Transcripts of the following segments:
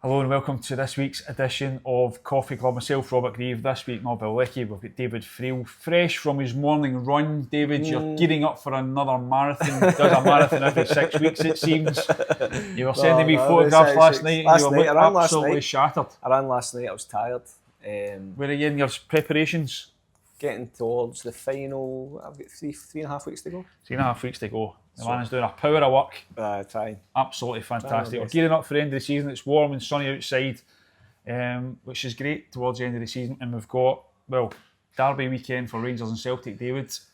Hello and welcome to this week's edition of Coffee Club. Myself, Robert Grieve. This week, not Bill Leckie. We've got David Friel, fresh from his morning run. David, you're gearing up for another marathon. Does a marathon every 6 weeks, it seems. You were sending me photographs last night and you were absolutely shattered. I ran last night, I was tired. Where are you in your preparations? Getting towards the final. I've got three and a half weeks to go. 3.5 weeks to go. The man is doing a power of work. Trying. Absolutely fantastic. We're gearing up for the end of the season. It's warm and sunny outside, which is great towards the end of the season. And we've got, derby weekend for Rangers and Celtic, David. It's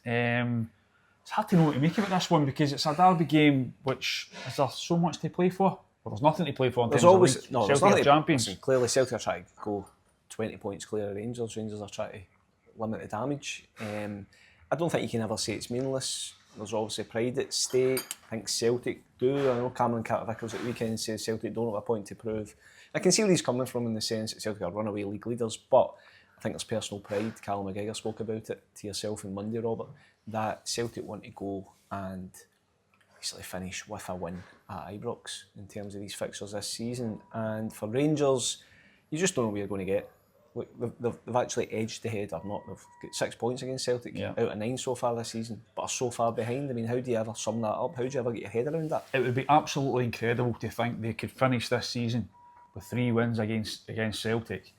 hard to know what to make about this one because it's a derby game which, is there so much to play for? Well, there's nothing to play for in terms of league. No, Celtic are champions. Listen, clearly Celtic are trying to go 20 points clear of Rangers. Rangers are trying to limit the damage. I don't think you can ever say it's meaningless. There's obviously pride at stake. I think Celtic do. I know Cameron Carter-Vickers at the weekend says Celtic don't have a point to prove. I can see where he's coming from in the sense that Celtic are runaway league leaders, but I think there's personal pride. Callum McGregor spoke about it to yourself on Monday, Robert, that Celtic want to go and basically finish with a win at Ibrox in terms of these fixtures this season. And for Rangers, you just don't know where you're going to get. They've actually edged ahead or not. They've got 6 points against Celtic out of 9 so far this season, but are so far behind. I mean, how do you ever sum that up? How do you ever get your head around that? It would be absolutely incredible to think they could finish this season with 3 wins against Celtic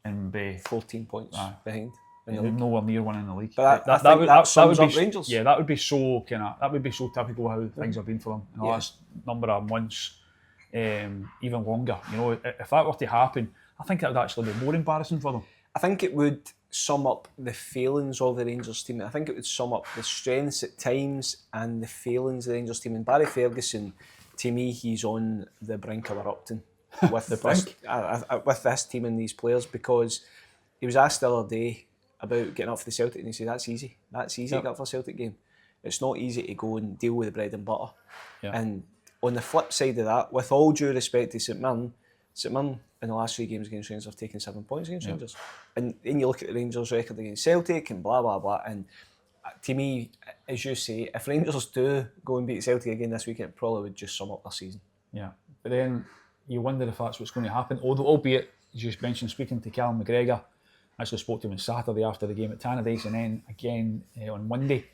and be 14 points behind. Nowhere near winning the league. But that would be Rangers. Yeah, that would be so typical how things have been for them in the last number of months, even longer. You know, if that were to happen, I think it would actually be more embarrassing for them. I think it would sum up the failings of the Rangers team. I think it would sum up the strengths at times and the failings of the Rangers team. And Barry Ferguson, to me, he's on the brink of erupting with with this team and these players, because he was asked the other day about getting up for the Celtic and he said, that's easy to get up for a Celtic game. It's not easy to go and deal with the bread and butter. And on the flip side of that, with all due respect to St Mirren in the last 3 games against Rangers have taken 7 points against Rangers. And then you look at the Rangers record against Celtic and blah, blah, blah. And to me, as you say, if Rangers do go and beat Celtic again this weekend, it probably would just sum up their season. Yeah. But then you wonder if that's what's going to happen. Although, albeit, as you just mentioned, speaking to Callum McGregor, I actually spoke to him on Saturday after the game at Tannadice and then again on Monday.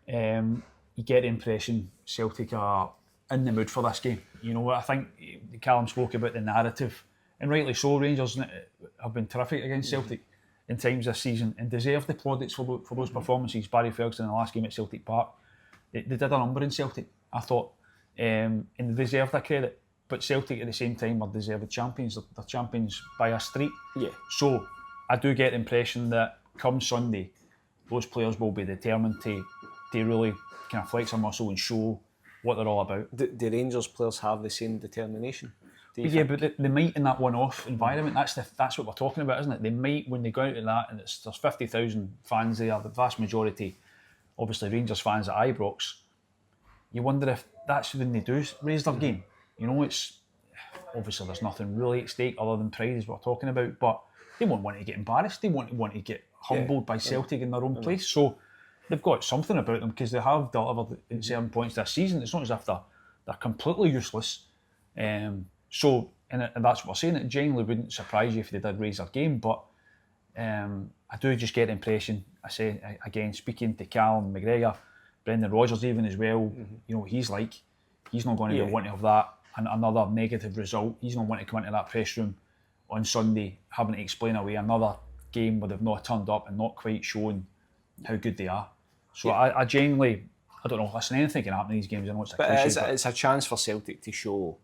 You get the impression Celtic are in the mood for this game. You know, I think Callum spoke about the narrative, and rightly so. Rangers have been terrific against Celtic in times this season and deserve the plaudits for those performances. Barry Ferguson in the last game at Celtic Park, they did a number in Celtic, I thought, and they deserve that credit. But Celtic at the same time are deserved champions. They're champions by a street. Yeah. So I do get the impression that come Sunday, those players will be determined to really kind of flex their muscle and show what they're all about. The Rangers players have the same determination. But they might in that one-off environment. That's what we're talking about, isn't it? They might, when they go out in that, and there's 50,000 fans there, the vast majority, obviously Rangers fans at Ibrox. You wonder if that's when they do raise their game. You know, it's obviously there's nothing really at stake other than pride, as we're talking about. But they won't want to get embarrassed. They won't want to get humbled by Celtic in their own place. So they've got something about them because they have delivered 7 points this season. It's not as if they're completely useless. So that's what we're saying. It genuinely wouldn't surprise you if they did raise their game, but I do just get the impression, I say again, speaking to Callum McGregor, Brendan Rodgers even as well, you know, he's not going to want to have that and another negative result. He's not want to come into that press room on Sunday having to explain away another game where they've not turned up and not quite shown how good they are. So I genuinely, I don't know, listen, anything can happen in these games. I know it's a cliche, but it's a chance for Celtic to show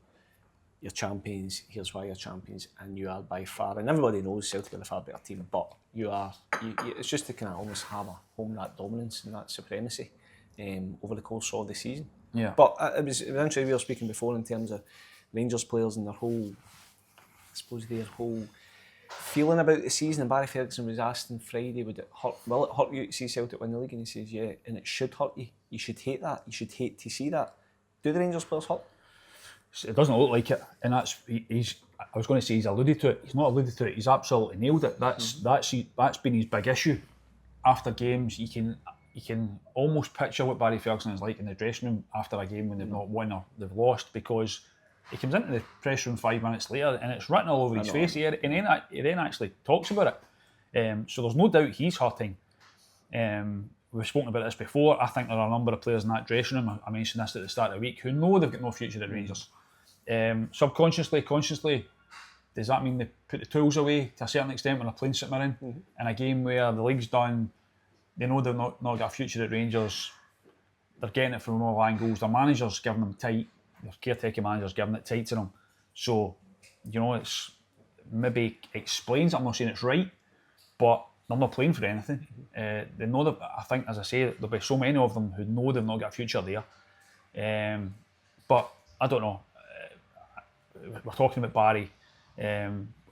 you're champions, here's why you're champions, and you are by far, and everybody knows Celtic are a far better team, but it's just to kind of almost hammer home that dominance and that supremacy over the course of the season. Yeah. But it was interesting, we were speaking before in terms of Rangers players and their whole feeling about the season, and Barry Ferguson was asked on Friday, will it hurt you to see Celtic win the league? And he says, yeah, and it should hurt you. You should hate that. You should hate to see that. Do the Rangers players hurt? It doesn't look like it, and I was going to say he's alluded to it. He's not alluded to it. He's absolutely nailed it. That's been his big issue. After games, you can almost picture what Barry Ferguson is like in the dressing room after a game when they've not won or they've lost, because He comes into the press room 5 minutes later, and it's written all over his face. He then actually talks about it. So there's no doubt he's hurting. We've spoken about this before. I think there are a number of players in that dressing room, I mentioned this at the start of the week, who know they've got no future at Rangers. Subconsciously, consciously, does that mean they put the tools away to a certain extent when they're playing St Mirren in a game where the league's done, they know they've not got a future at Rangers, they're getting it from all angles, their manager's giving them tight, their caretaker manager's giving it tight to them. So, it's maybe explains it. I'm not saying it's right, but they're not playing for anything. They know that, I think, as I say, there'll be so many of them who know they've not got a future there. But I don't know. We're talking about Barry.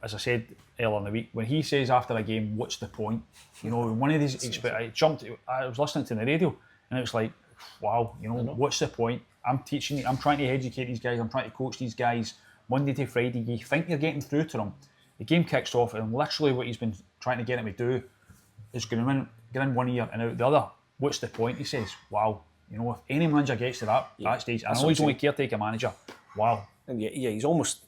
As I said earlier in the week, when he says after a game, "What's the point?" One of these, I was listening to the radio, and it was like, wow, what's the point? I'm teaching, I'm trying to educate these guys, I'm trying to coach these guys Monday to Friday. You think you're getting through to them. The game kicks off, and literally what he's been trying to get him to do is going to get in one ear and out the other. What's the point? He says, wow, if any manager gets to that stage, I know he's only caretaker manager, wow. And he's almost,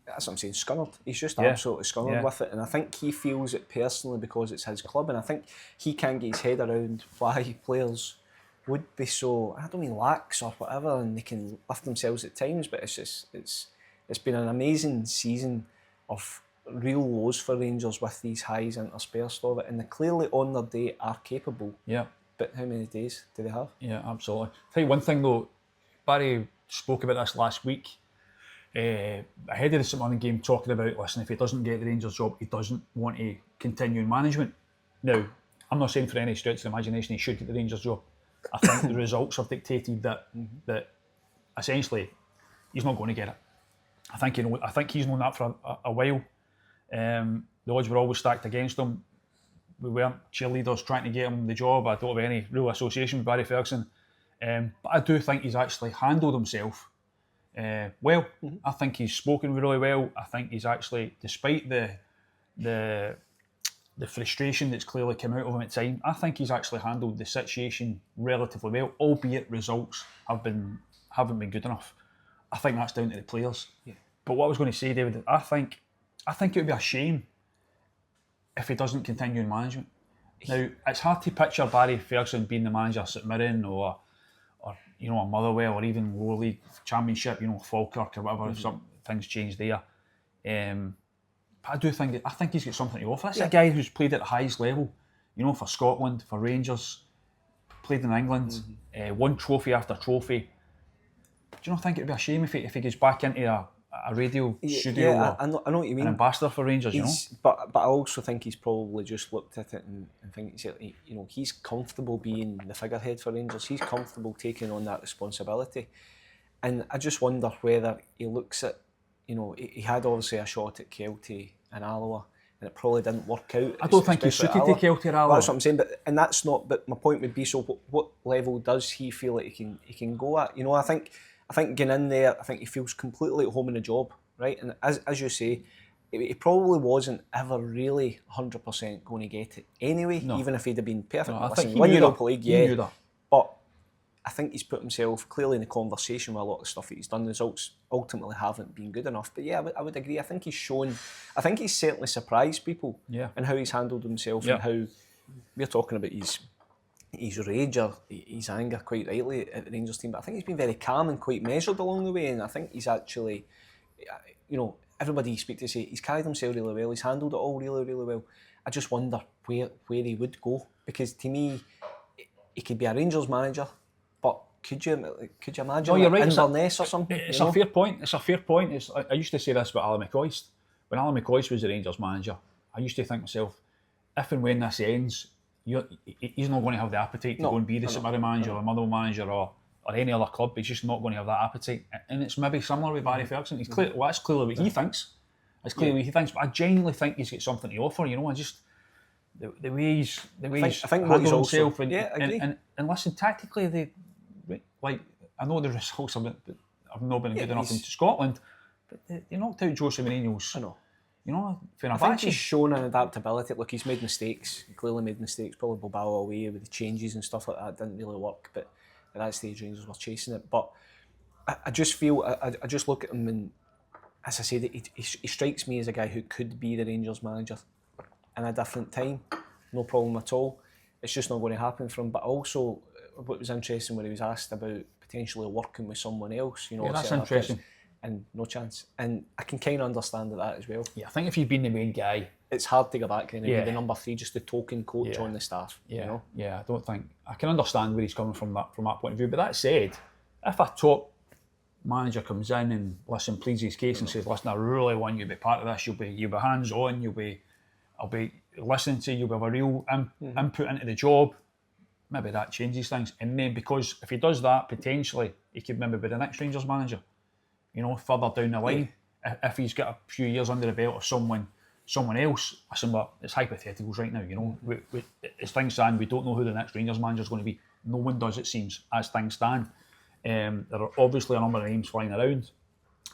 that's what I'm saying, scunnered. He's just absolutely scunnered with it. And I think he feels it personally because it's his club. And I think he can't get his head around why players would be so, I don't mean lax or whatever, and they can lift themselves at times, but it's been an amazing season of real lows for Rangers with these highs interspersed of it. And they clearly on their day are capable. Yeah. But how many days do they have? Yeah, absolutely. Tell you one thing though, Barry spoke about this last week. Ahead of the St Mirren game, talking about, listen, if he doesn't get the Rangers job, he doesn't want to continue in management. Now, I'm not saying for any stretch of the imagination he should get the Rangers job. I think the results have dictated that essentially he's not going to get it. I think he's known that for a while. The odds were always stacked against him. We weren't cheerleaders trying to get him the job. I don't have any real association with Barry Ferguson. But I do think he's actually handled himself well. I think he's spoken really well. I think he's actually, despite the frustration that's clearly come out of him at time, I think he's actually handled the situation relatively well, albeit results haven't been good enough. I think that's down to the players. Yeah. But what I was going to say, David, I think it would be a shame if he doesn't continue in management. Now, it's hard to picture Barry Ferguson being the manager of St Mirren or a Motherwell or even lower league championship, Falkirk or whatever, if some things change there. But I think he's got something to offer. This is a guy who's played at the highest level, for Scotland, for Rangers, played in England, won trophy after trophy. Do you not think it would be a shame if he gets back into a radio studio or I know what you mean. An ambassador for Rangers, But I also think he's probably just looked at it and think, he's comfortable being the figurehead for Rangers. He's comfortable taking on that responsibility. And I just wonder whether he looks at, he had obviously a shot at Kelty and Alloa, and it probably didn't work out. I don't think he's suited to Kelty or Alloa. That's what I'm saying, but my point would be, so what level does he feel like he can go at? I think getting in there, I think he feels completely at home in the job, right? And as you say, he probably wasn't ever really 100% going to get it anyway, even if he'd have been perfect. No, I think he won knew Europa that. League, He knew that. But I think he's put himself clearly in the conversation with a lot of stuff that he's done. The results ultimately haven't been good enough. But yeah, I would agree. I think he's certainly surprised people in how he's handled himself and how we're talking about his rage or his anger quite rightly at the Rangers team. But I think he's been very calm and quite measured along the way. And I think he's actually, everybody you speak to say he's carried himself really well. He's handled it all really, really well. I just wonder where he would go, because to me, he could be a Rangers manager. But could you imagine Inverness or something? It's a fair point. I used to say this about Alan McCoist. When Alan McCoist was the Rangers manager, I used to think to myself, if and when this ends, he's not going to have the appetite to go and be the St Mirren manager or Motherwell manager or any other club. He's just not going to have that appetite. And it's maybe similar with Barry Ferguson. That's clearly what he thinks. It's clearly what he thinks. But I genuinely think he's got something to offer. I just the way he's handled himself. And listen, tactically, I know the results have not been good enough into Scotland, but they knocked out Jose Mourinho's. I know. Fenerbahce. I think he's shown an adaptability. Look, he's made mistakes. He clearly made mistakes. Probably Bilbao away with the changes and stuff like that didn't really work. But at that stage, Rangers were chasing it. But I just feel, I just look at him and, as I said, he strikes me as a guy who could be the Rangers manager in a different time. No problem at all. It's just not going to happen for him. But also, what was interesting when he was asked about potentially working with someone else, you know, that's interesting. And no chance. And I can kind of understand that as well. Yeah, I think if he'd been the main guy, it's hard to go back and be the number 3, just the token coach on the staff. Yeah, you know? Yeah, I don't think I can understand where he's coming from that point of view. But that said, if a top manager comes in and pleads his case and says, "Listen, I really want you to be part of this. You'll be hands on. I'll be listening to you. You'll have a real input into the job." Maybe that changes things. And then, because if he does that, potentially he could maybe be the next Rangers manager. You know, further down the line, if he's got a few years under the belt of someone else. Listen, but it's hypotheticals right now. You know, as things stand, we don't know who the next Rangers manager is going to be. No one does, it seems, as things stand. There are obviously a number of names flying around,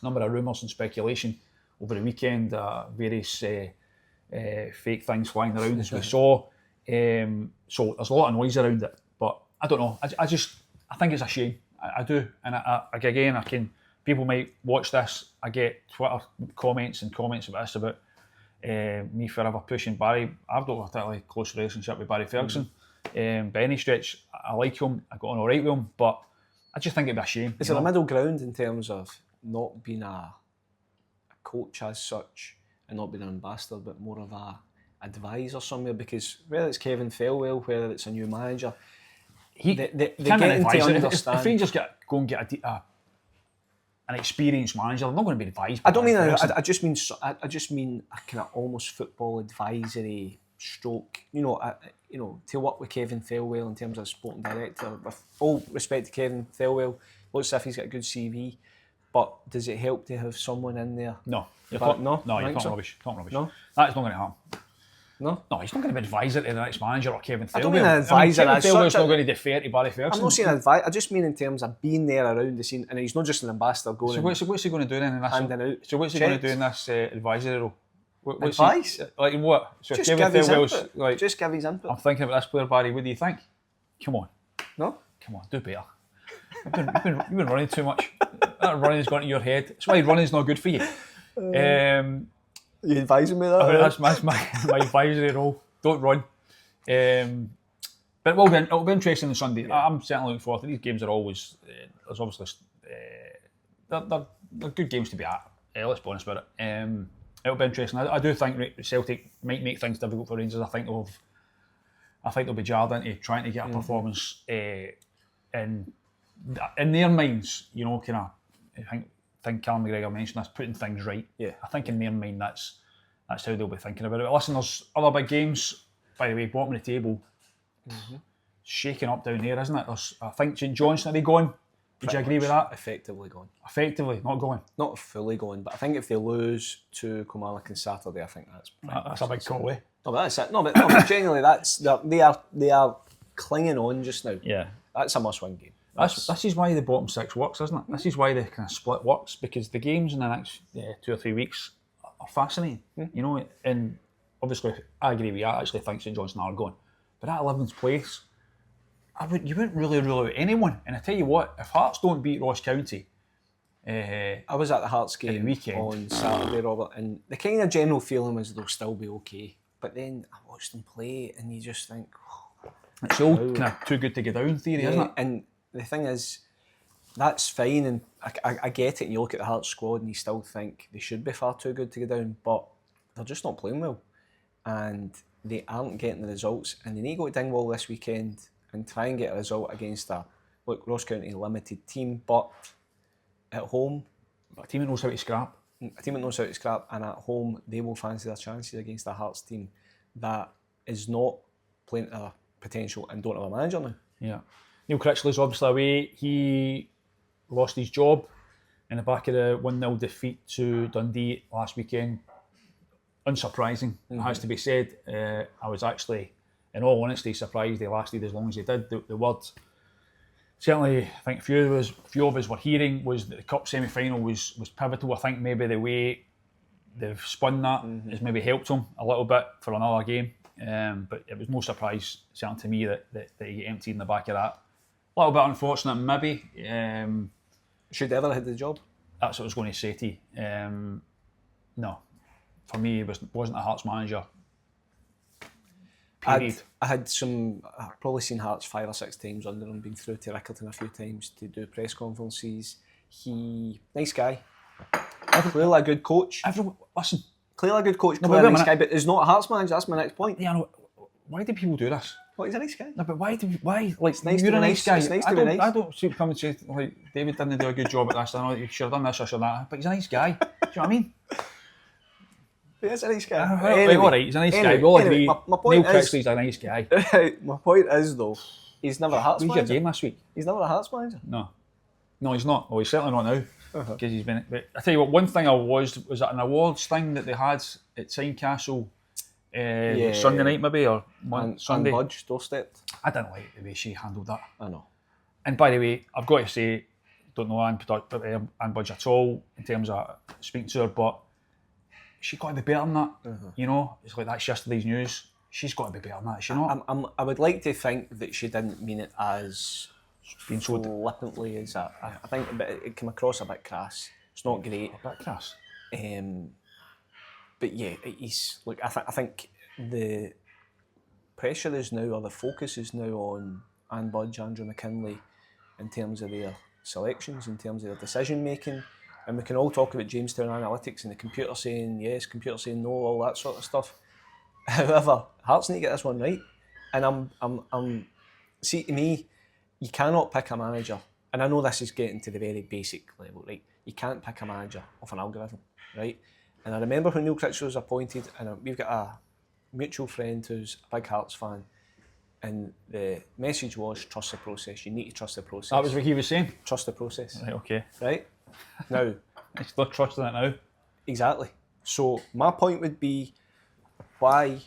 a number of rumours and speculation over the weekend, various fake things flying around, as we saw. So there's a lot of noise around it, but I don't know. I think it's a shame. I do, and people might watch this. I get Twitter comments about this, about me forever pushing Barry. I've got a particularly close relationship with Barry Ferguson. By any stretch, I like him. I got on all right with him, but I just think it'd be a shame. Is there a middle ground in terms of not being a coach as such and not being an ambassador, but more of a advisor somewhere? Because whether it's Kevin Thelwell, whether it's a new manager, they get to understand. If Rangers go and get an experienced manager, they're not going to be advised. I don't mean. I just mean a kind of almost football advisory stroke. To work with Kevin Thelwell in terms of sporting director. With full respect to Kevin Thelwell, looks as if he's got a good CV. But does it help to have someone in there? No. No, you're talking rubbish. No, that's not going to happen. No, he's not going to be advisor to the next manager or Kevin Thelwell. I don't mean an advisor. Kevin Thelwell's not going to defer to Barry Ferguson. I'm not saying advice. I just mean in terms of being there around the scene, and he's not just an ambassador going. So what's he going to do then in this? Handing out. So what's he going to do in this advisory role? Advice? Like in what? So just Kevin give his Thelwell's input. like. Just give his input. I'm thinking about this player, Barry. What do you think? Come on. No. Come on, do better. You've been running too much. That running's gone to your head. That's why running's not good for you. You advising me that? That's my advisory role. Don't run. But it'll be interesting on Sunday. Yeah. I'm certainly looking forward to these games. Are always there's obviously they're good games to be at. Let's be honest about it. It'll be interesting. I do think Celtic might make things difficult for Rangers. I think they'll be jarred into trying to get a performance in their minds. You know, kind of. I think Callum McGregor mentioned this, putting things right. Yeah. I think in their mind that's how they'll be thinking about it. Listen, there's other big games. By the way, bottom of the table, shaking up down here, isn't it? I think St Johnstone, are they gone? Would you agree with that? Effectively gone. Effectively, not going. Not fully gone, but I think if they lose to Kilmarnock on Saturday, I think that's a big call, eh? No, but that's it. No, but genuinely, they are clinging on just now. Yeah, that's a must-win game. This is why the bottom six works, isn't it? This is why the kind of split works, because the games in the next 2 or 3 weeks are fascinating. You know, and obviously I agree with you. I actually think St Johnstone are going, but at 11th place, you wouldn't really rule out anyone. And I tell you what, if Hearts don't beat Ross County, I was at the Hearts game on Saturday, Robert, and the kind of general feeling was they'll still be okay. But then I watched them play, and you just think, it's all kind of too good to go down theory, isn't it? And the thing is, that's fine, and I get it. And you look at the Hearts squad, and you still think they should be far too good to go down, but they're just not playing well, and they aren't getting the results. And they need to go to Dingwall this weekend and try and get a result against Ross County limited team, but at home, a team that knows how to scrap. And at home they will fancy their chances against a Hearts team that is not playing to their potential and don't have a manager now. Yeah. Neil Critchley's obviously away. He lost his job in the back of the 1-0 defeat to Dundee last weekend. Unsurprising, it has to be said. I was actually, in all honesty, surprised they lasted as long as they did. The word, certainly, I think a few of us were hearing was that the cup semi-final was pivotal. I think maybe the way they've spun that has maybe helped them a little bit for another game. But it was no surprise, certainly to me, that he emptied in the back of that. A little bit unfortunate, maybe. Should they ever have had the job? That's what I was going to say to you. No, for me, he wasn't a Hearts manager. Period. I've probably seen Hearts 5 or 6 times under him, been through to Rickerton a few times to do press conferences. Nice guy. Clearly a good coach. Listen. Clearly a good coach, clearly a nice guy, but he's not a Hearts manager, that's my next point. Yeah, no, why do people do this? Well, he's a nice guy. No, but why? Like, It's nice you're to a be nice nice. guy. It's nice to be nice. I don't come and say, like, David didn't do a good job at this, I know you should have done this or should have that, but he's a nice guy. Do you know what I mean? He is a nice guy. Right, all right, he's a nice guy. We all agree. My point Neil Critchley's a nice guy. My point is, though, he's never a Hearts Who's manager. your game this week? He's never a Hearts manager. No, he's not. Well, he's certainly not now. Because he's been. But I tell you what, one thing I was at an awards thing that they had at Tynecastle Sunday night maybe or Sunday. And Budge doorstepped. I didn't like the way she handled that. I know. And by the way, I've got to say, don't know Anne Budge at all in terms of speaking to her, but she got to be better than that. You know, it's like that's yesterday's news. She's got to be better than that, is she not? I would like to think that she didn't mean it as Being so flippantly as that. I think it came across a bit crass. It's not great. A bit crass. But yeah, he's look. I think the pressure is now, or the focus is now on Anne Budge, Andrew McKinley, in terms of their selections, in terms of their decision making, and we can all talk about Jamestown analytics and the computer saying yes, computer saying no, all that sort of stuff. However, Hearts need to get this one right, and I'm see, to me, you cannot pick a manager, and I know this is getting to the very basic level, right? You can't pick a manager off an algorithm, right? And I remember when Neil Critchley was appointed, and we've got a mutual friend who's a big Hearts fan, and the message was trust the process. You need to trust the process. That was what he was saying? Trust the process. Right, okay. Right? Now... I'm still trusting it now. Exactly. So my point would be why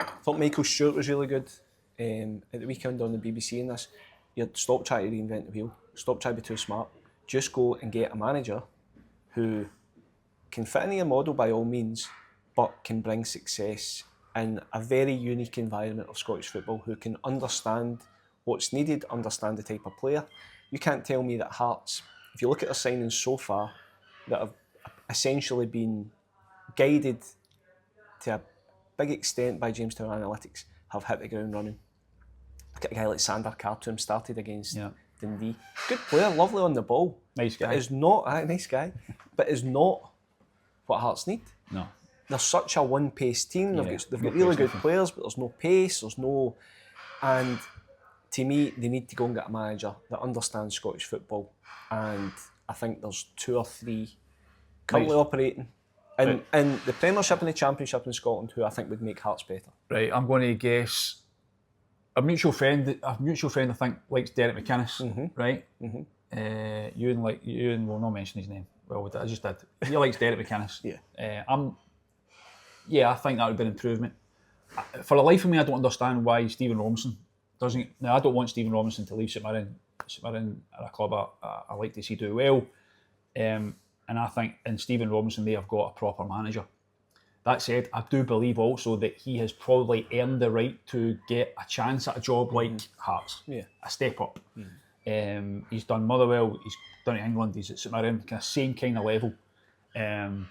I thought Michael Stewart was really good at the weekend on the BBC in this. You'd stop trying to reinvent the wheel. Stop trying to be too smart. Just go and get a manager who can fit into your model by all means, but can bring success in a very unique environment of Scottish football, who can understand what's needed, understand the type of player. You can't tell me that Hearts, if you look at their signings so far, that have essentially been guided to a big extent by Jamestown Analytics, have hit the ground running. Look at a guy like Sander Khartoum, started against Dundee. Good player, lovely on the ball. Nice guy. But is not, nice guy, but is not what Hearts need. No. They're such a one-pace team. They've got really good players, but there's no pace, there's no... And to me, they need to go and get a manager that understands Scottish football. And I think there's 2 or 3 currently operating in the Premiership and the Championship in Scotland who I think would make Hearts better. Right, I'm going to guess a mutual friend I think likes Derek McInnes, right? You and will not mention his name. Well, I just did. He likes Derek McInnes. I think that would be an improvement. For the life of me, I don't understand why Stephen Robinson doesn't. Now, I don't want Stephen Robinson to leave St Mirren. St Mirren are a club I like to see do well. And I think in Stephen Robinson, they have got a proper manager. That said, I do believe also that he has probably earned the right to get a chance at a job like Hearts, a step up. He's done Motherwell, he's done it in England, he's at St Mirren, kind of same kind of level. It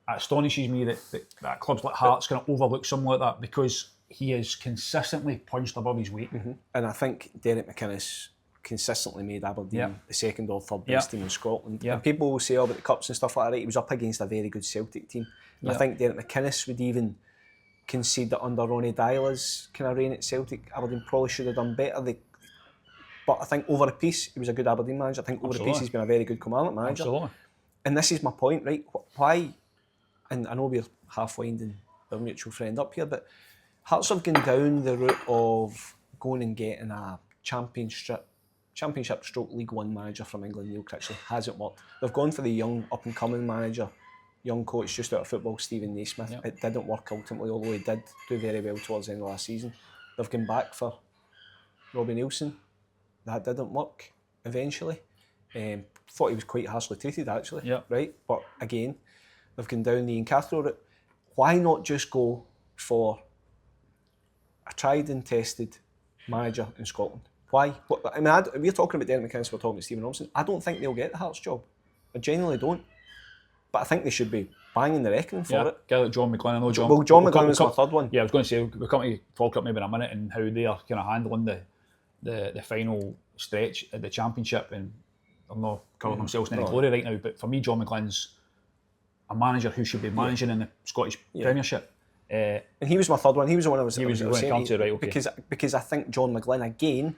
astonishes me that clubs like Hearts can overlook something like that because he has consistently punched above his weight. And I think Derek McInnes consistently made Aberdeen the second or third best team in Scotland. And people will say about the cups and stuff like that, right? He was up against a very good Celtic team. And I think Derek McInnes would even concede that under Ronnie Dyla's kind of reign at Celtic, Aberdeen probably should have done better. But I think over a piece, he was a good Aberdeen manager. I think over a piece, he's been a very good Kilmarnock manager. Absolutely. And this is my point, right? Why, and I know we're half winding our mutual friend up here, but Hearts have gone down the route of going and getting a Championship stroke League One manager from England. Neil Critchley hasn't worked. They've gone for the young up-and-coming manager, young coach just out of football, Stephen Naismith. It didn't work ultimately, although he did do very well towards the end of last season. They've gone back for Robbie Neilson. That didn't work eventually. Thought he was quite harshly treated actually, right? But again, they've gone down the Ian Cathro route. Why not just go for a tried and tested manager in Scotland? Why? We're talking about Derek McInnes, we're talking about Stephen Robinson. I don't think they'll get the Hearts job. I genuinely don't. But I think they should be banging the reckoning for it. Guy like John McGlynn, I know John. Well, John McGlynn was my third one. Yeah, I was going to say we'll come to Falkirk maybe in a minute and how they are kind of handling the final stretch at the Championship, and they're not covering themselves in any glory right now. But for me, John McGlynn's a manager who should be managing in the Scottish Premiership. And he was my third one. He was the one I was going to come to, right? Okay. Because I think John McGlynn again,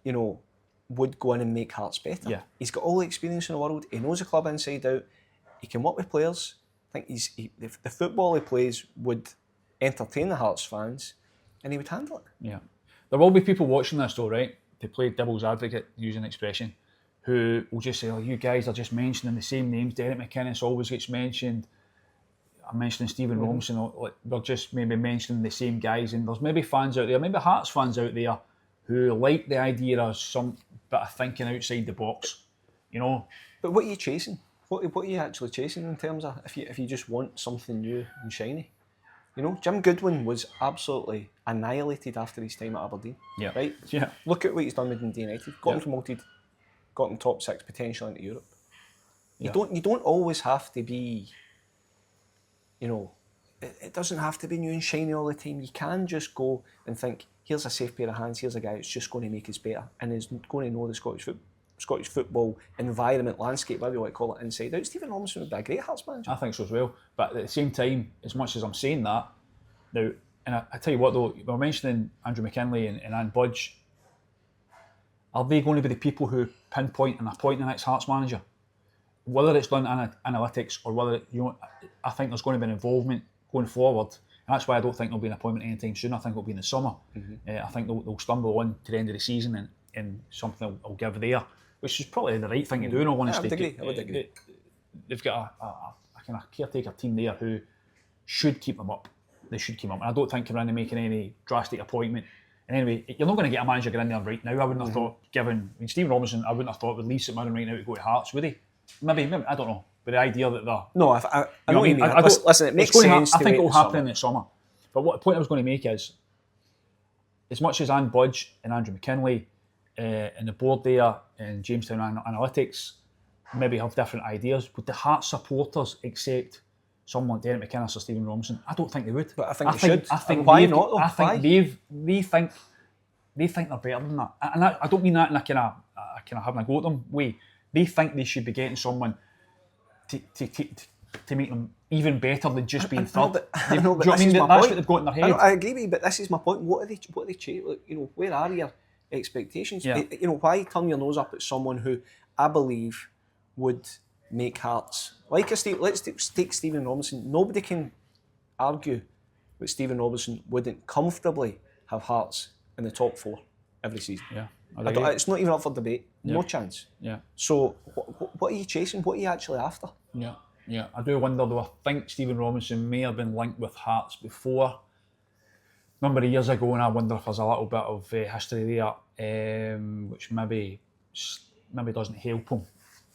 you know, would go in and make Hearts better. Yeah. He's got all the experience in the world. He knows the club inside out. He can work with players. I think the football he plays would entertain the Hearts fans, and he would handle it. Yeah. There will be people watching this though, right? To play devil's advocate, using expression, who will just say, "Oh, you guys are just mentioning the same names. Derek McInnes always gets mentioned. I'm mentioning Stephen Robinson. Like, we're just maybe mentioning the same guys." And there's maybe fans out there, maybe Hearts fans out there, who like the idea of some bit of thinking outside the box, you know. But what are you chasing? What are you actually chasing in terms of if you just want something new and shiny? You know, Jim Goodwin was absolutely annihilated after his time at Aberdeen. Yeah. Right? Yeah. Look at what he's done with Dundee United. Got them promoted, got them top 6 potentially into Europe. You don't always have to be, you know, it doesn't have to be new and shiny all the time. You can just go and think, here's a safe pair of hands, here's a guy that's just going to make us better and is going to know the Scottish football environment, landscape, whatever you want to call it, inside out. Stephen Robinson would be a great Hearts manager. I think so as well. But at the same time, as much as I'm saying that, now, and I tell you what though, we're mentioning Andrew McKinlay and Anne Budge. Are they going to be the people who pinpoint and appoint the next Hearts manager? Whether it's done analytics or whether, you know, I think there's going to be an involvement going forward. And that's why I don't think there'll be an appointment anytime soon. I think it'll be in the summer. I think they'll stumble on to the end of the season and something will give there, which is probably the right thing to do, in all honesty. I would agree. They've got a kind of caretaker team there who should keep them up. They should keep them up. And I don't think they're making any drastic appointment. And anyway, you're not going to get a manager get in there right now. I wouldn't have thought, Stephen Robinson, I wouldn't have thought would lease at Mirren right now to go to Hearts, would he? Maybe, I don't know. But the idea that they're... No, I know what you mean. Listen, it makes sense. I think it will happen in the summer. But what the point I was going to make is, as much as Anne Budge and Andrew McKinlay and the board there and Jamestown Analytics maybe have different ideas, would the Hearts supporters accept someone like Derek McInnes or Stephen Robinson? I don't think they would. But I think they should. I think why not though? I think they think they're better than that. And I don't mean that in a kind of having a go at them way. They think they should be getting someone to make them even better than just being third. That's what they've got in their head. I agree with you, but this is my point. What are they chasing? You know, where are your expectations? Yeah. You know, why turn your nose up at someone who I believe would make Hearts like let's take Stephen Robinson. Nobody can argue that Stephen Robinson wouldn't comfortably have Hearts in the top 4 every season. Yeah, it's not even up for debate. Yeah. No chance. Yeah. So what are you chasing? What are you actually after? Yeah. I do wonder though. I think Stephen Robinson may have been linked with Hearts before, a number of years ago, and I wonder if there's a little bit of history there, which maybe doesn't help him.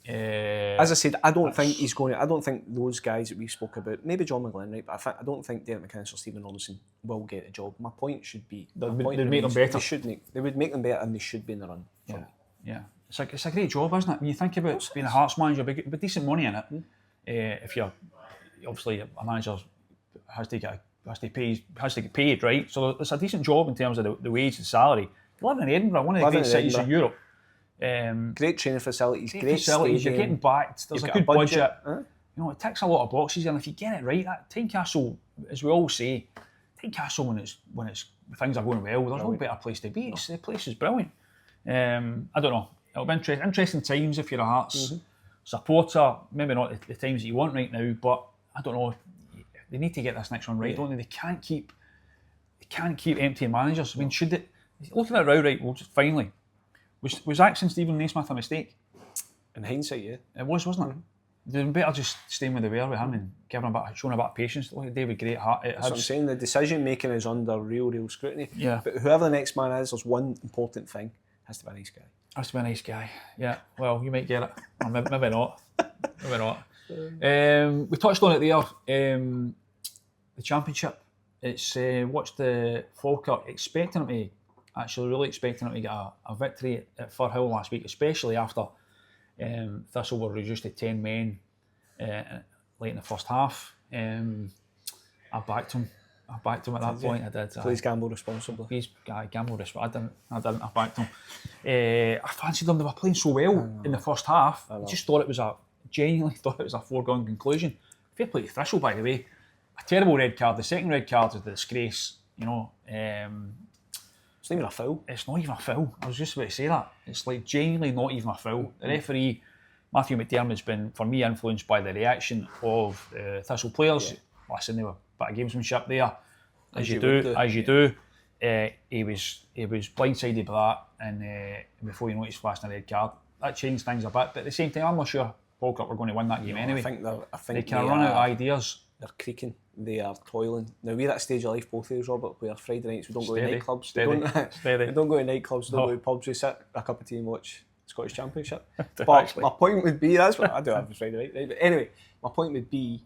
As I said, I don't think he's going to. I don't think those guys that we spoke about, maybe John McGlynn, right? But I don't think Derek McInnes or Stephen Robinson will get a job. My point should be they'd make them better. They would make them better, and they should be in the run. Yeah. It's a great job, isn't it? When you think about being a Hearts manager, but decent money in it. If you're obviously a manager has to get paid, right? So it's a decent job in terms of the wage and salary. You're living in Edinburgh, one of the great cities in Europe. Great training facilities, great facilities. stadium. You're getting backed. There's a good budget. You know, it ticks a lot of boxes, and if you get it right, that Tynecastle, as we all say, Tynecastle when it's things are going well, there's no better place to be. The place is brilliant. I don't know. It'll be interesting times if you're a Hearts supporter. Maybe not the times that you want right now, but I don't know. They need to get this next one right, don't they? They can't keep emptying managers. I mean, should it? Looking at it right, well, just finally. Was Axon Stephen Naismith a mistake? In hindsight, yeah. It was, wasn't it? They'd better just staying where they were with him and showing a bit of patience. Look at David Great Hart. That's what I'm saying. The decision making is under real scrutiny. Yeah. But whoever the next man is, there's one important thing: has to be a nice guy. Has to be a nice guy. Yeah. Well, you might get it. Or maybe not. Maybe not. We touched on it there. The Championship. It's watched the Falkirk expecting him to. Actually, really expecting him to get a victory at Firhill last week, especially after Thistle were reduced to 10 men late in the first half. I backed him. At that point. I did. Please gamble responsibly. Please gamble responsibly. I didn't. I backed him. I fancied them. They were playing so well in the first half. I just thought it was genuinely thought it was a foregone conclusion. Fair play to Thistle, by the way. A terrible red card. The second red card was a disgrace. You know. It's not even a foul. It's not even a foul. I was just about to say that. It's like genuinely not even a foul. The referee, Matthew McDermott's been, for me, influenced by the reaction of Thistle players. Yeah. Listen, they were a bit of gamesmanship there, as you do. He was blindsided by that, and before you know it, he's flashing a red card. That changed things a bit, but at the same time, I'm not sure Falkirk were going to win that game anyway. I think they can run out of ideas. They're creaking. They are toiling. Now we're at a stage of life, both of us, Robert, where Friday nights we don't go to nightclubs. We don't go to nightclubs. We don't go to pubs. We sit a cup of tea and watch Scottish Championship. But my point would be, that's what I do every Friday night, right? But anyway, my point would be,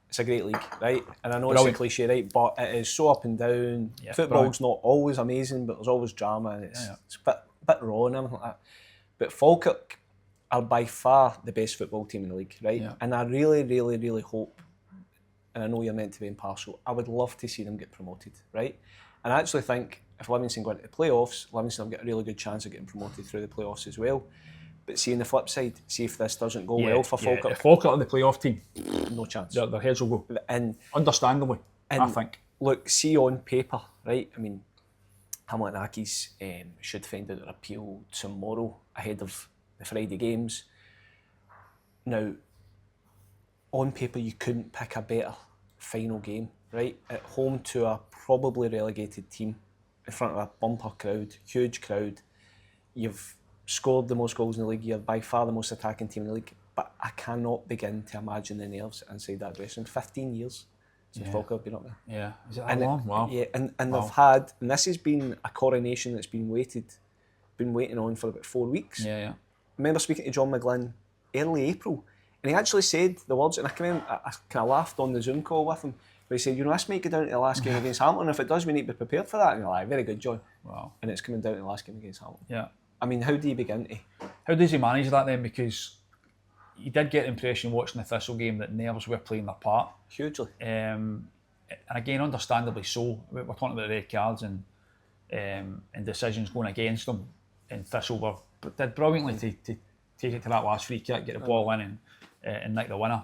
it's a great league, right? And I know it's a cliche, right? But it is so up and down. Yeah, football's not always amazing, but there's always drama, and it's a bit raw and everything like that. But Falkirk are by far the best football team in the league, right? Yeah. And I really, really, really hope, and I know you're meant to be impartial, I would love to see them get promoted, right? And I actually think if Livingston go into the playoffs, Livingston will get a really good chance of getting promoted through the playoffs as well. But see, on the flip side, see if this doesn't go well for Falkirk. If Falkirk are the playoff team, no chance. Their heads will go. And understandably, I think. Look, see on paper, right? I mean, Hamilton Accies should find out their appeal tomorrow ahead of the Friday games. Now, on paper, you couldn't pick a better final game, right? At home to a probably relegated team, in front of a bumper crowd, huge crowd. You've scored the most goals in the league. You're by far the most attacking team in the league. But I cannot begin to imagine the nerves inside that dressing room. 15 years since Falkirk have been up there. Yeah, is it that long? Wow. Yeah, and they've had, and this has been a coronation that's been waiting on for about 4 weeks. Yeah. I remember speaking to John McGlynn early April, and he actually said the words, and I kind of laughed on the Zoom call with him, where he said, this might go down to the last game against Hamilton. If it does, we need to be prepared for that. And you're like, very good, John. Wow. And it's coming down to the last game against Hamilton. Yeah. I mean, how do you begin to? How does he manage that then? Because you did get the impression watching the Thistle game that nerves were playing their part. Hugely. And again, understandably so. We're talking about the red cards and decisions going against them. And Thistle did brilliantly to take it to that last free kick, get the ball in and nick the winner.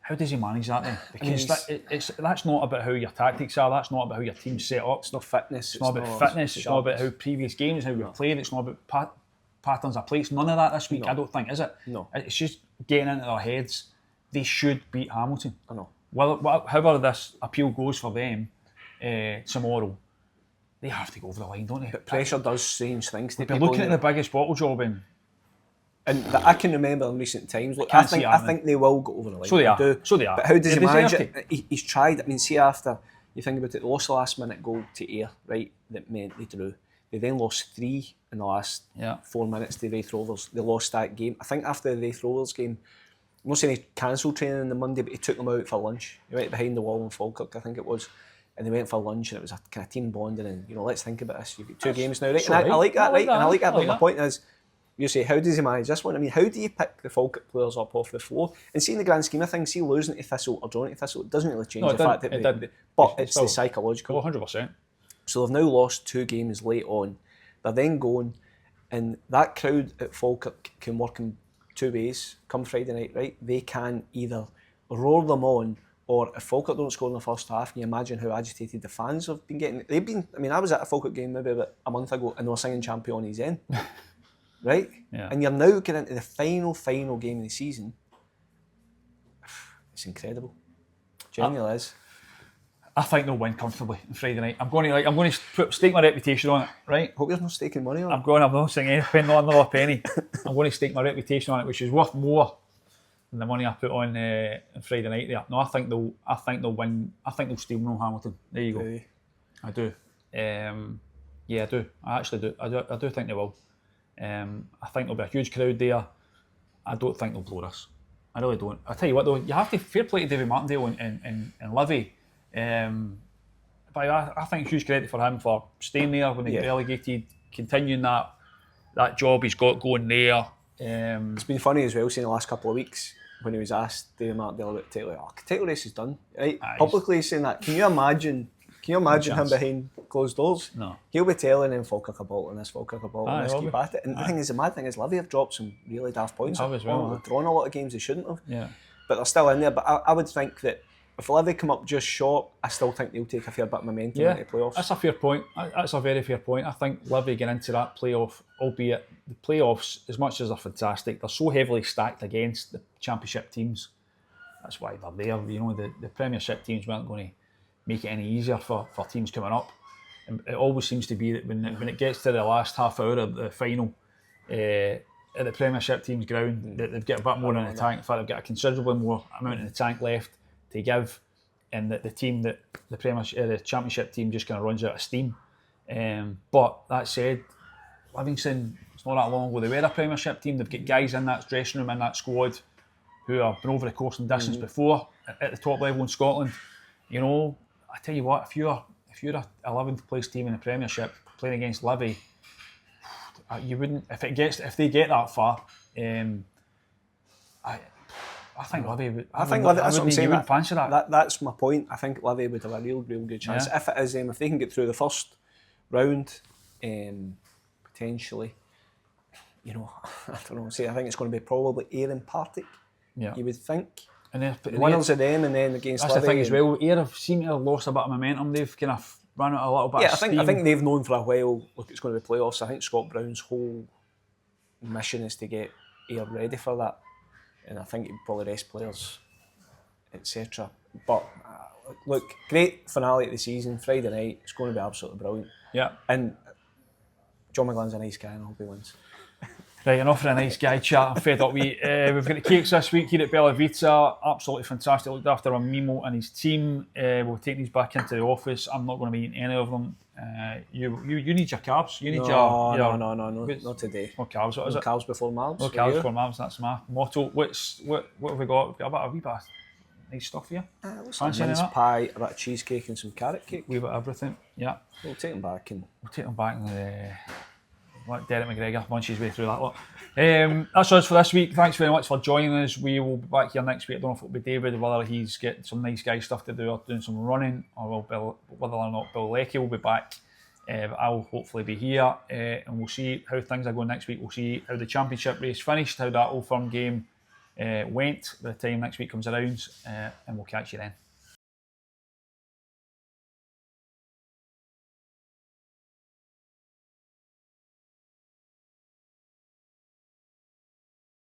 How does he manage that then? Because that's not about how your tactics are, that's not about how your team's set up. It's not fitness. It's not about fitness, it's not about how previous games, how we've played, it's not about patterns of play. It's none of that this week, I don't think, is it? No. It's just getting into their heads. They should beat Hamilton. I know. However this appeal goes for them tomorrow, they have to go over the line, don't they? But pressure does change things. They're looking at the biggest bottle job and I can remember in recent times. Look, I think they will go over the line. So they are. But how does he manage it? He's tried. I mean, see, after you think about it, they lost the last minute goal to Ayr, right? That meant they drew. They then lost 3 in the last 4 minutes to Wraith Rovers. They lost that game. I think after the Wraith Rovers game, I'm not saying he cancelled training on the Monday, but he took them out for lunch. He went behind the wall in Falkirk, I think it was, and they went for lunch, and it was a kind of team bonding. And let's think about this. You've got 2 games now, right? And I like that, right? And I like that. But my point is, you say, how does he manage this one? I mean, how do you pick the Falkirk players up off the floor? And see, in the grand scheme of things, see, losing to Thistle or drawing to Thistle, it doesn't really change the fact that it's the psychological. 100%. So they've now lost 2 games late on. They're then going, and that crowd at Falkirk can work in 2 ways come Friday night, right? They can either roar them on, or if Falkirk don't score in the first half, can you imagine how agitated the fans have been getting? I was at a Falkirk game maybe about a month ago, and they were singing Champions Zen. Right? Yeah. And you're now getting into the final game of the season. It's incredible. Genuinely is. I think they'll win comfortably on Friday night. I'm going to stake my reputation on it, right? Hope you're not staking money on it. I'm not saying anything, not another penny. I'm going to stake my reputation on it, which is worth more than the money I put on Friday night there. No, I think they'll win. I think they'll steamroll Hamilton. There you go. Really? I do. I do. I actually do. I do think they will. I think there'll be a huge crowd there. I don't think they'll blow this. I really don't. I tell you what though, you have to fair play to David Martindale and Livy. But I think huge credit for him for staying there when they got relegated, continuing that that job he's got going there. It's been funny as well, seeing the last couple of weeks when he was asked David Martindale about the title, title race is done. Right? Publicly saying that. Can you imagine him behind closed doors? No. He'll be telling him Falkirk a ball and this, Falkirk a ball and this, keep at it. And the thing is, the mad thing is, Livy have dropped some really daft points. Have as well, they've drawn a lot of games they shouldn't have. Yeah. But they're still in there. But I would think that if Livy come up just short, I still think they'll take a fair bit of momentum into the playoffs. That's a fair point. That's a very fair point. I think Livy get into that playoff, albeit the playoffs, as much as they're fantastic, they're so heavily stacked against the Championship teams. That's why they're there. You know, the Premiership teams weren't going to make it any easier for teams coming up. And it always seems to be that when it gets to the last half hour of the final, at the Premiership team's ground, they've got a bit more in the tank. In fact, they've got a considerably more amount in the tank left to give, and that the team that the Championship team just kind of runs out of steam. But that said, Livingston, it's not that long ago they were a Premiership team. They've got guys in that dressing room, in that squad, who have been over the course and distance before at the top level in Scotland. You know, I tell you what, if you're a 11th place team in the Premiership playing against Livy, you wouldn't. If they get that far, I think Livy would. That's what I'm saying. You wouldn't fancy that. That's my point. I think Livy would have a real good chance. Yeah. If it is, if they can get through the first round, potentially, you know, I don't know. I think it's going to be probably Ayr and Partick. Yeah. You would think. And then the winners of them, and then against that's Livy. The thing as well. Ayr have seemed to have lost a bit of momentum. They've kind of run out a little bit. Yeah, of steam. I think they've known for a while. Look, it's going to be playoffs. I think Scott Brown's whole mission is to get Ayr ready for that, and I think he'd probably rest players, etc. But look, great finale of the season, Friday night. It's going to be absolutely brilliant. Yeah. And John McGlynn's a nice guy, and I hope he wins. Right, enough for a nice guy chat. I'm fed up with it. We've got the cakes this week here at Bella Vita. Absolutely fantastic. Looked after by Mimo and his team. We'll take these back into the office. I'm not going to be eating any of them. You need your carbs. You need no, not today. No carbs. What is it? Carbs before marbs. No carbs before marbs. That's my motto. What have we got? We've got a wee bit of nice stuff here. Some mince pie, a bit of cheesecake, and some carrot cake. Wee bit of everything. Yeah. We'll take them back and let Derek McGregor munch his way through that lot. That's us for this week. Thanks very much for joining us. We will be back here next week. I don't know if it'll be David, whether he's getting some nice guy stuff to do or doing some running, or whether or not Bill Leckie will be back. But I'll hopefully be here, and we'll see how things are going next week. We'll see how the Championship race finished, how that Old Firm game went by the time next week comes around, and we'll catch you then.